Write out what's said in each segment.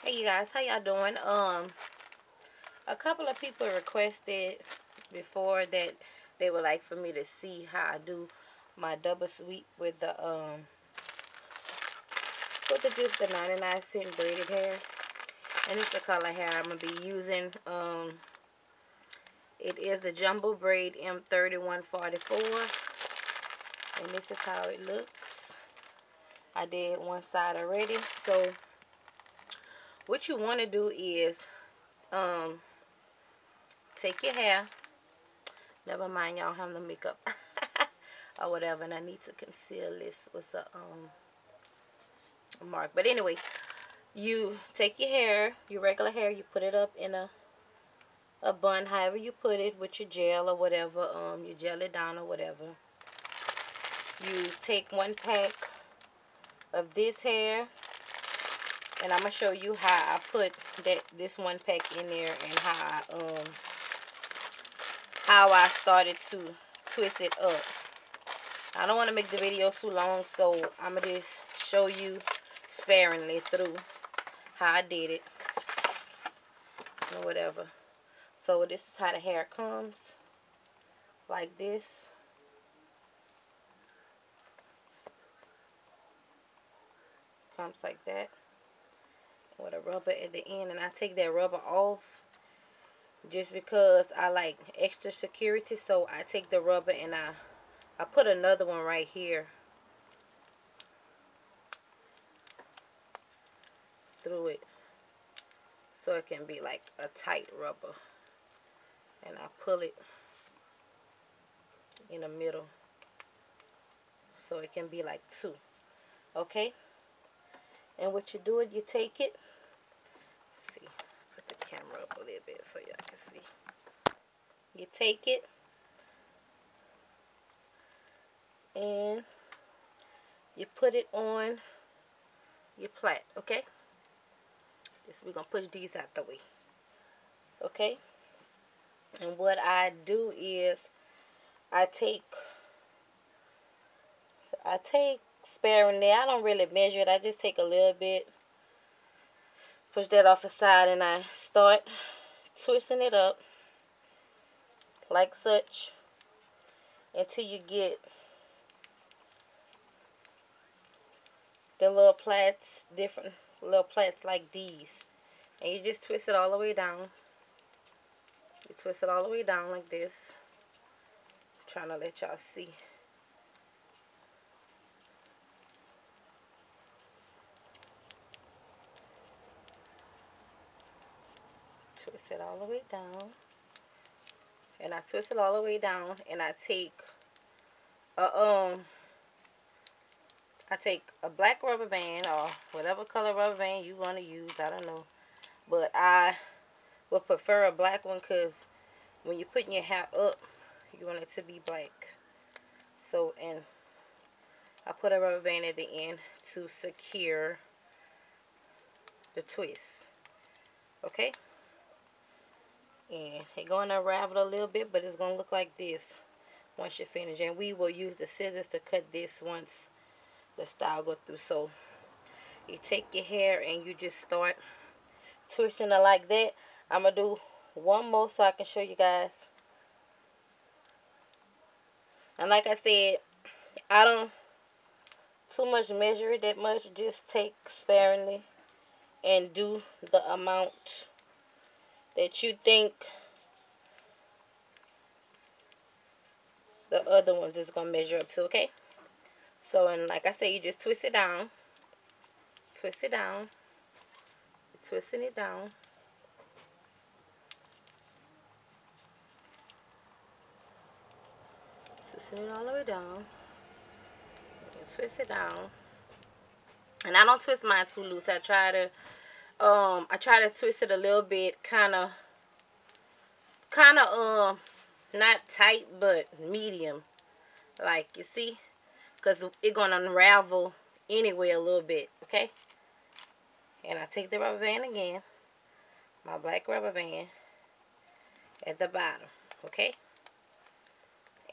Hey you guys, how y'all doing? A couple of people requested before that they would like for me to see how I do my double sweep with just the 99-cent braided hair. And it's the color hair I'm gonna be using. It is the Jumbo Braid M3144, and this is how it looks. I did one side already. So what you want to do is take your hair. Never mind, y'all have the makeup or whatever, and I need to conceal this with a mark. But anyway, you take your hair, your regular hair, you put it up in a bun, however you put it, with your gel or whatever. You gel it down or whatever. You take one pack of this hair, and I'm gonna show you how I put this one pack in there and how I started to twist it up. I don't want to make the video too long, so I'm gonna just show you sparingly through how I did it or whatever. So this is how the hair comes, like this. Comes like that with a rubber at the end, and I take that rubber off just because I like extra security. So I take the rubber and I put another one right here through it, so it can be like a tight rubber, and I pull it in the middle so it can be like two. Okay, and what you do is you take it, let's see, put the camera up a little bit so y'all can see. You take it and you put it on your plait. Okay, this, we're gonna push these out the way. Okay, and what I do is I take sparingly. I don't really measure it. I just take a little bit, push that off the side, and I start twisting it up like such until you get the little plaits, different little plaits like these. And you just twist it all the way down. You twist it all the way down like this. I'm trying to let y'all see. Twist it all the way down. And I twist it all the way down, and I take a black rubber band or whatever color rubber band you want to use. I don't know, but I would prefer a black one because when you're putting your hair up, you want it to be black. So, and I put a rubber band at the end to secure the twist. Okay, and it's going to unravel a little bit, but it's going to look like this once you finish. And we will use the scissors to cut this once the style go through. So you take your hair and you just start twisting it like that. I'm gonna do one more so I can show you guys. And like I said, I don't too much measure it that much. Just take sparingly and do the amount that you think the other ones is gonna measure up to. Okay, so, and like I said, you just twist it down, twist it down, twisting it down, twisting it all the way down, and twist it down. And I don't twist mine too loose. I try to twist it a little bit, kind of not tight, but medium, like, you see, because it's gonna unravel anyway a little bit. Okay, and I take the rubber band again, my black rubber band at the bottom. Okay,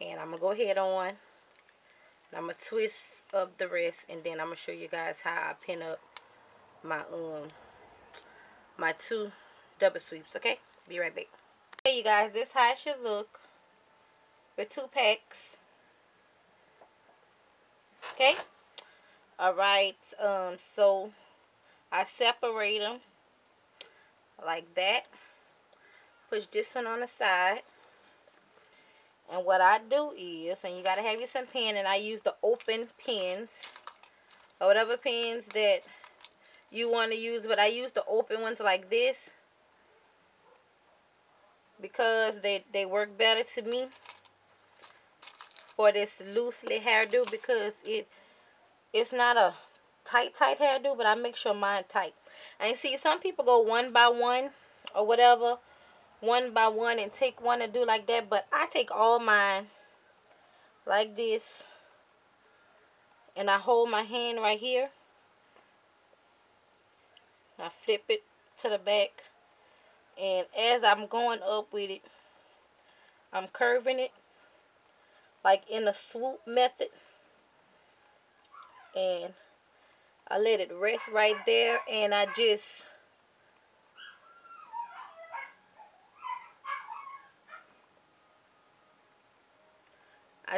and I'm gonna go ahead on, and I'm gonna twist up the rest, and then I'm gonna show you guys how I pin up my my 2 double sweeps. Okay, be right back. Okay, you guys, this how it should look with 2 packs. Okay, all right. So I separate them like that. Push this one on the side. And what I do is, and you gotta have you some pen, and I use the open pens or whatever pens that you want to use, but I use the open ones like this because they work better to me for this loosely hairdo, because it's not a tight hairdo, but I make sure mine tight. And see, some people go one by one or whatever, one by one, and take one and do like that, but I take all mine like this, and I hold my hand right here. I flip it to the back, and as I'm going up with it, I'm curving it like in a swoop method, and I let it rest right there, and I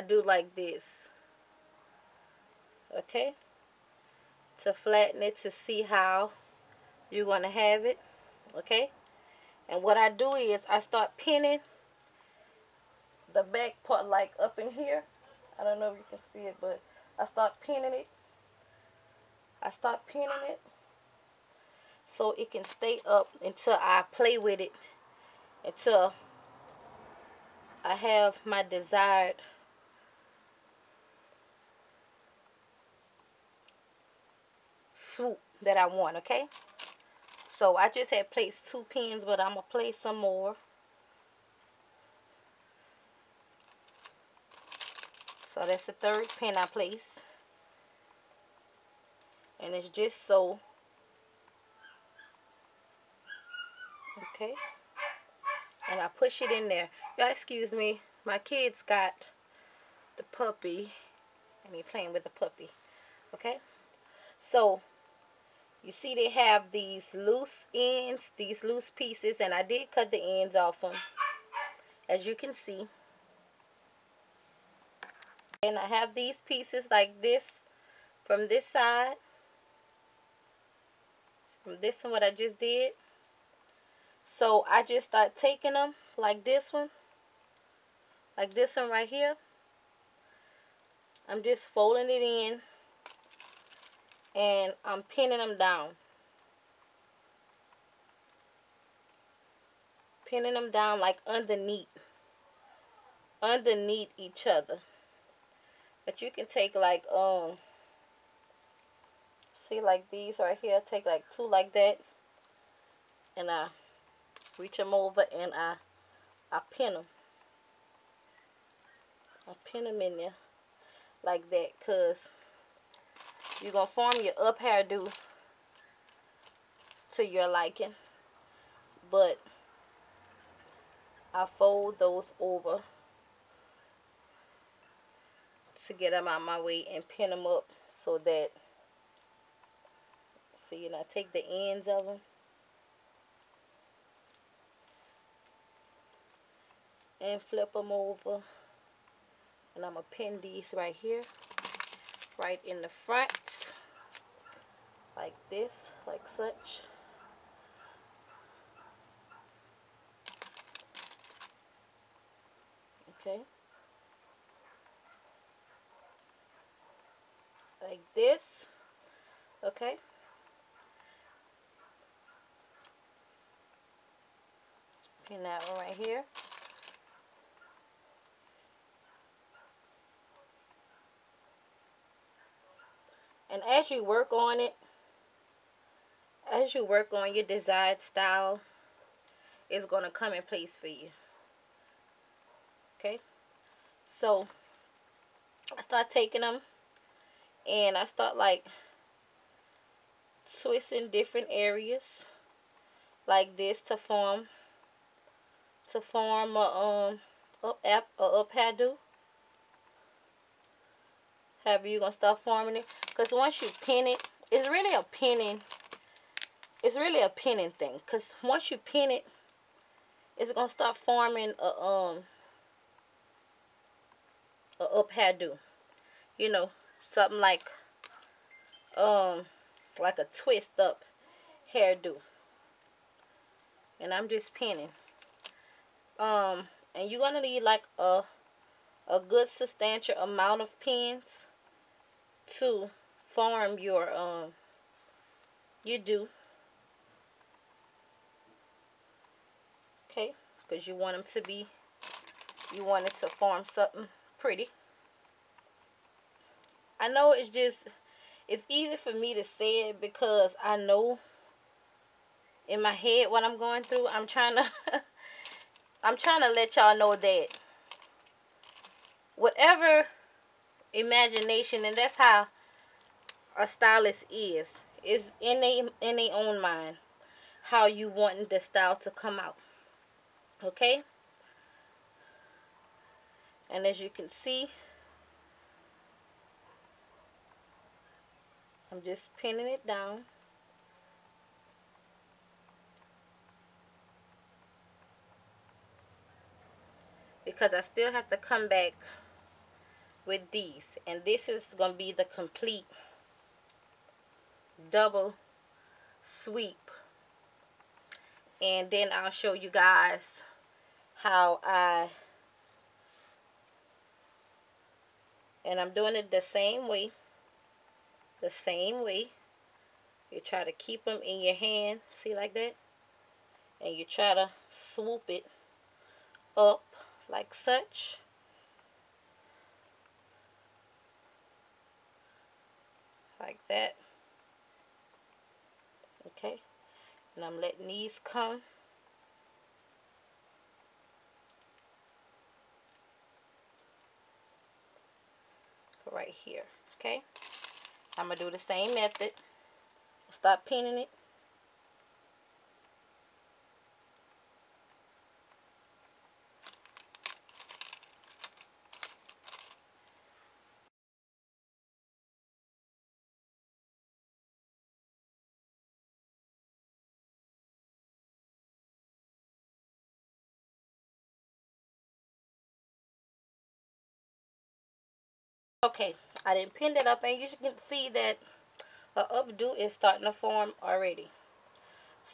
do like this, okay, to flatten it, to see how you're going to have it, okay. And what I do is I start pinning the back part like up in here. I don't know if you can see it, but I start pinning it. I start pinning it so it can stay up until I play with it, until I have my desired swoop that I want, okay. So I just had placed 2 pins, but I'm going to place some more. So that's the 3rd pin I place. And it's just so. Okay. And I push it in there. Y'all excuse me. My kids got the puppy. And he's playing with the puppy. Okay. So you see they have these loose ends, these loose pieces. And I did cut the ends off them, as you can see. And I have these pieces like this from this side. From this one, what I just did. So I just start taking them like this one. Like this one right here. I'm just folding it in. And I'm pinning them down. Pinning them down like underneath each other. But you can take like see, like these right here, take like 2 like that, and I reach them over and I pin them. I pin them in there like that, cause you're gonna form your up hairdo to your liking, but I fold those over to get them out my way and pin them up so that, see, and I take the ends of them and flip them over, and I'm gonna pin these right here, right in the front, like this, like such. Okay, like this. Okay, pin that one right here. And as you work on it, as you work on your desired style, it's going to come in place for you. Okay, so I start taking them and I start like twisting different areas like this to form a up hairdo. However you're gonna start forming it, because once you pin it, it's really a pinning it's really a pinning thing, because once you pin it, it's gonna start forming a up hairdo. You know, something like a twist up hairdo. And I'm just pinning. And you're gonna need like a good substantial amount of pins to form your do. Okay, because you want them to be, you want it to form something pretty. I know it's easy for me to say it because I know in my head what I'm going through. I'm trying to I'm trying to let y'all know that whatever imagination, and that's how a stylist is in their own mind, how you want the style to come out. Okay? And as you can see, I'm just pinning it down. Because I still have to come back with these. And this is going to be the complete double sweep. And then I'll show you guys how and I'm doing it the same way. The same way. You try to keep them in your hand. See, like that? And you try to swoop it up like such. Like that. Okay. And I'm letting these come. Right here. Okay. I'm going to do the same method. Stop pinning it. Okay, I didn't pin it up, and you can see that a updo is starting to form already.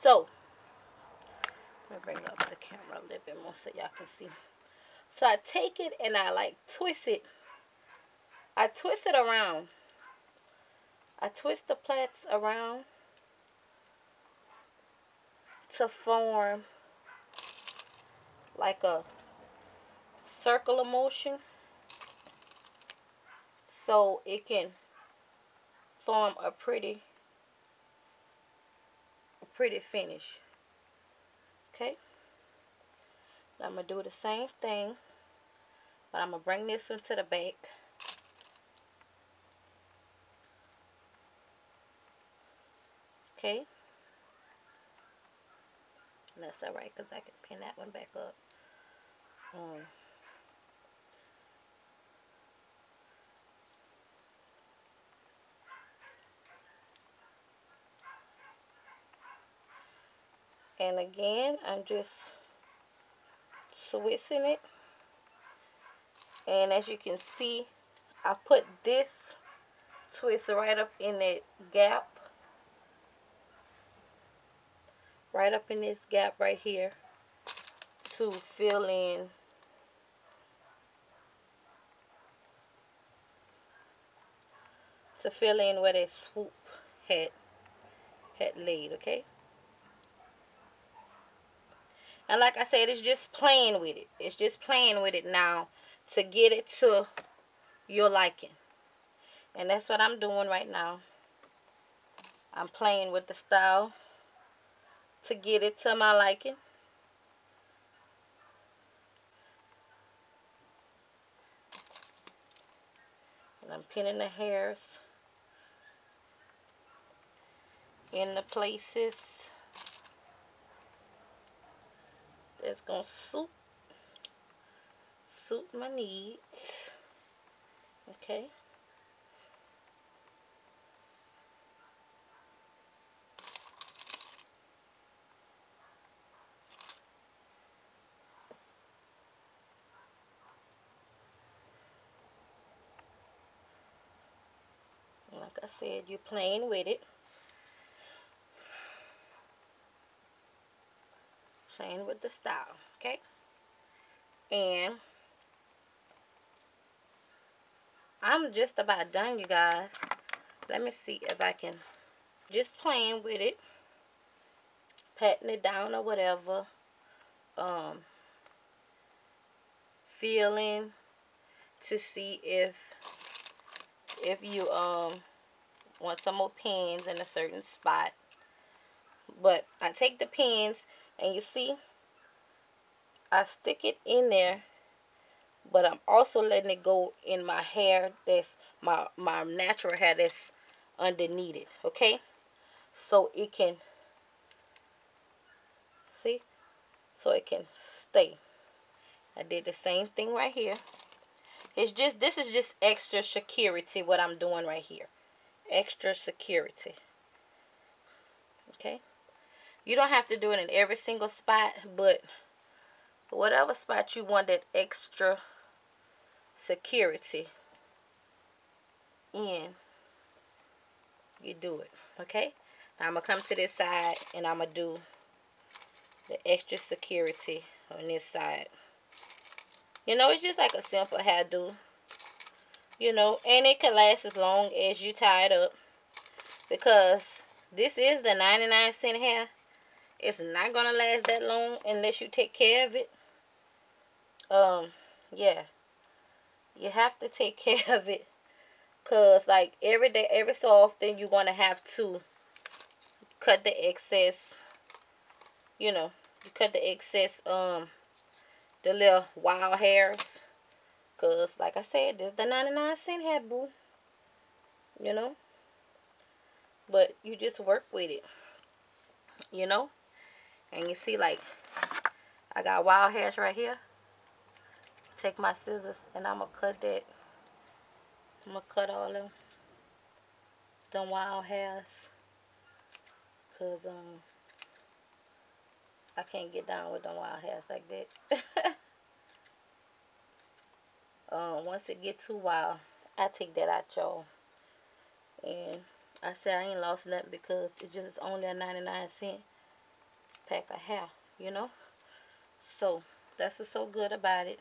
So, let me bring up the camera a little bit more so y'all can see. So I take it and I like twist it. I twist it around. I twist the plaits around to form like a circular motion, so it can form a pretty finish. Okay, now I'm gonna do the same thing, but I'm gonna bring this one to the back. Okay, and that's all right because I can pin that one back up. And again, I'm just twisting it. And as you can see, I put this twist right up in that gap. Right up in this gap right here to fill in where that swoop had laid, okay? And like I said, it's just playing with it. It's just playing with it now to get it to your liking. And that's what I'm doing right now. I'm playing with the style to get it to my liking. And I'm pinning the hairs in the places that's going to suit my needs. Okay. I said, you're playing with it. Playing with the style, okay? And I'm just about done, you guys. Let me see if I can, just playing with it, patting it down or whatever, feeling to see if you want some more pins in a certain spot. But I take the pins, and you see, I stick it in there, but I'm also letting it go in my hair, that's my natural hair that's underneath it, okay? So it can, see, so it can stay. I did the same thing right here. It's just, this is just extra security what I'm doing right here. Extra security. Okay? You don't have to do it in every single spot, but whatever spot you want that extra security in, you do it. Okay? Now I'm going to come to this side, and I'm going to do the extra security on this side. You know, it's just like a simple hairdo. You know, and it can last as long as you tie it up. Because this is the 99-cent hair. It's not going to last that long unless you take care of it. Yeah. You have to take care of it. Because, like, every day, every so often, you're going to have to cut the excess. You know, you cut the excess, the little wild hairs. Because, like I said, this is the 99-cent hair, boo. You know? But you just work with it. You know? And you see, like, I got wild hairs right here. Take my scissors, and I'm going to cut that. I'm going to cut all of them wild hairs. Because, I can't get down with them wild hairs like that. Once it get too wild, I take that out, y'all. And I said I ain't lost nothing because it just is only a 99-cent pack of hair, you know. So that's what's so good about it.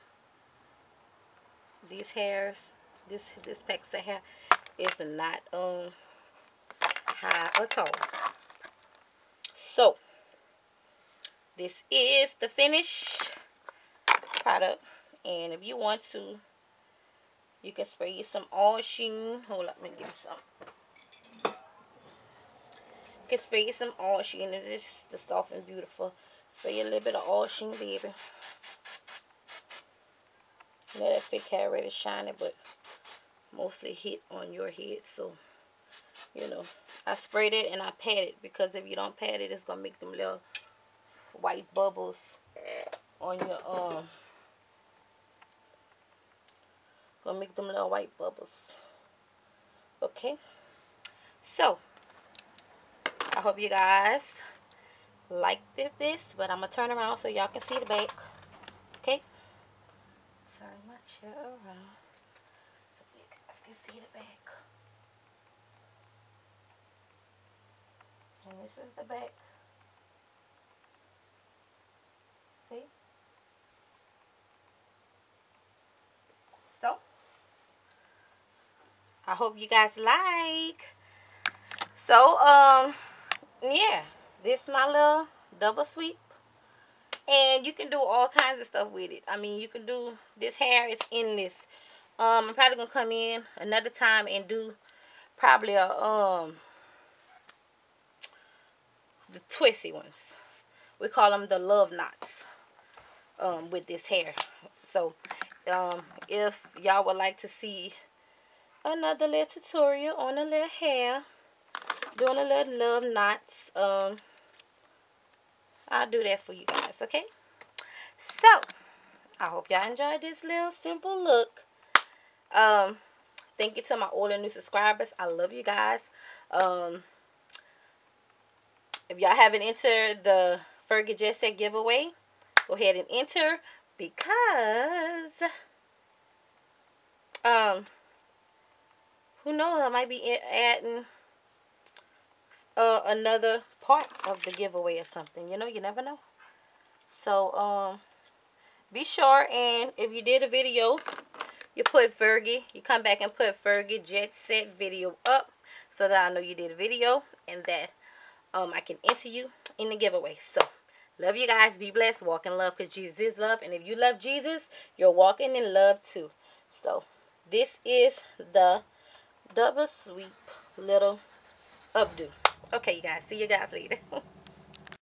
These hairs, this packs of hair is not high at all. So this is the finished product, and if you want to, you can spray you some oil sheen. Hold up, let me give you some. You can spray you some oil sheen. It's just the soft and beautiful. Spray a little bit of oil sheen, baby. You know that thick hair already shiny, but mostly hit on your head. So, you know, I sprayed it and I pat it, because if you don't pat it, it's gonna make them little white bubbles on your gonna make them little white bubbles. Okay, so I hope you guys like this, but I'm gonna turn around so y'all can see the back. Okay, turn my chair around so you guys can see the back. And this is the back. See? So I hope you guys like. So yeah, this is my little double sweep, and you can do all kinds of stuff with it. I mean, you can do this hair, it's endless. I'm probably gonna come in another time and do probably a the twisty ones. We call them the love knots with this hair. So if y'all would like to see another little tutorial on a little hair, doing a little love knots, I'll do that for you guys. Okay, so I hope y'all enjoyed this little simple look. Thank you to my old and new subscribers. I love you guys. If y'all haven't entered the Fergie Jet Set giveaway, go ahead and enter, because who knows, I might be adding another part of the giveaway or something. You know, you never know. So be sure, and if you did a video, you put Fergie, you come back and put Fergie Jet Set video up, so that I know you did a video, and that I can enter you in the giveaway. So love you guys. Be blessed. Walk in love, because Jesus is love, and if you love Jesus, you're walking in love too. So this is the double sweep little updo. Okay, you guys. See you guys later.